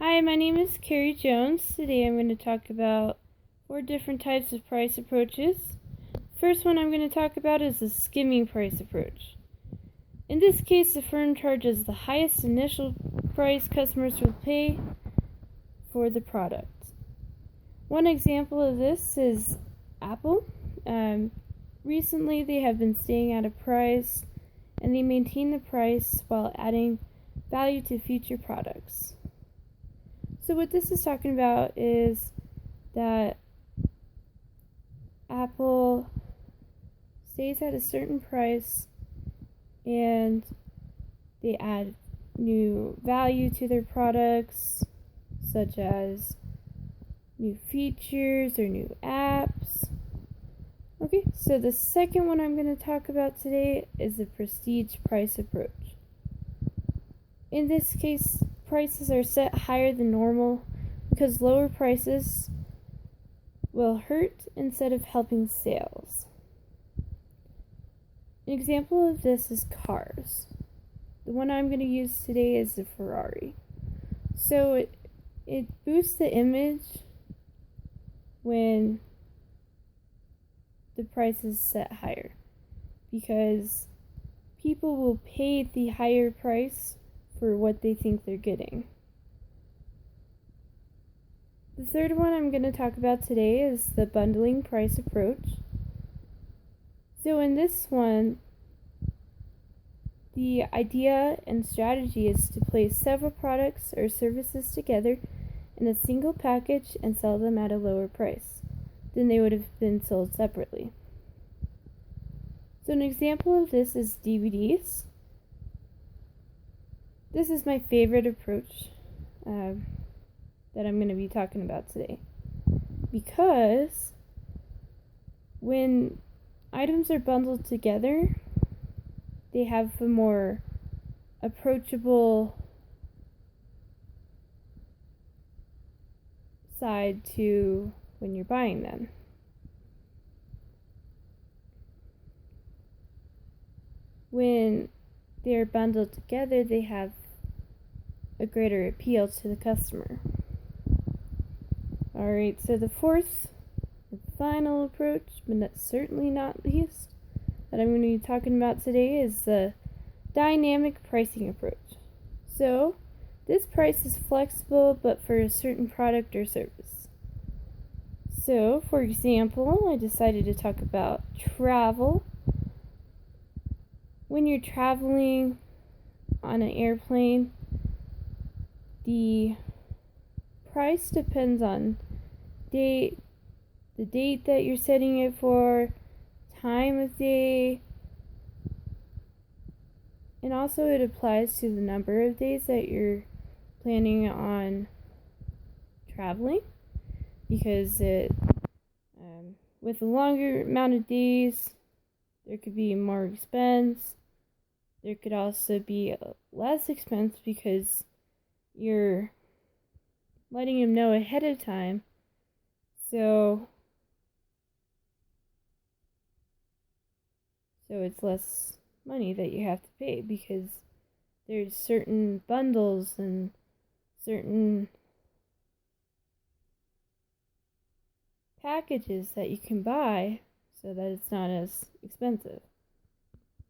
Hi, my name is Kerrie Jones. Today I'm going to talk about 4 different types of price approaches. First one I'm going to talk about is the skimming price approach. In this case, the firm charges the highest initial price customers will pay for the product. One example of this is Apple. Recently they have been staying at a price and they maintain the price while adding value to future products. So what this is talking about is that Apple stays at a certain price and they add new value to their products, such as new features or new apps. Okay, so the second one I'm going to talk about today is the prestige price approach. In this case, prices are set higher than normal because lower prices will hurt instead of helping sales. An example of this is cars. The one I'm going to use today is the Ferrari. So it boosts the image when the price is set higher because people will pay the higher price for what they think they're getting. The third one I'm going to talk about today is the bundling price approach. So in this one, the idea and strategy is to place several products or services together in a single package and sell them at a lower price than they would have been sold separately. So an example of this is DVDs. This is my favorite approach that I'm going to be talking about today, because when items are bundled together, they have a more approachable side to when you're buying them. When they're bundled together, they have a greater appeal to the customer. Alright, so the fourth and final approach, but certainly not least, that I'm going to be talking about today is the dynamic pricing approach. So, this price is flexible but for a certain product or service. So, for example, I decided to talk about travel. When you're traveling on an airplane, the price depends on the date that you're setting it for, time of day, and also it applies to the number of days that you're planning on traveling, because with a longer amount of days, there could be more expense. There could also be less expense because you're letting them know ahead of time. So it's less money that you have to pay because there's certain bundles and certain packages that you can buy so that it's not as expensive.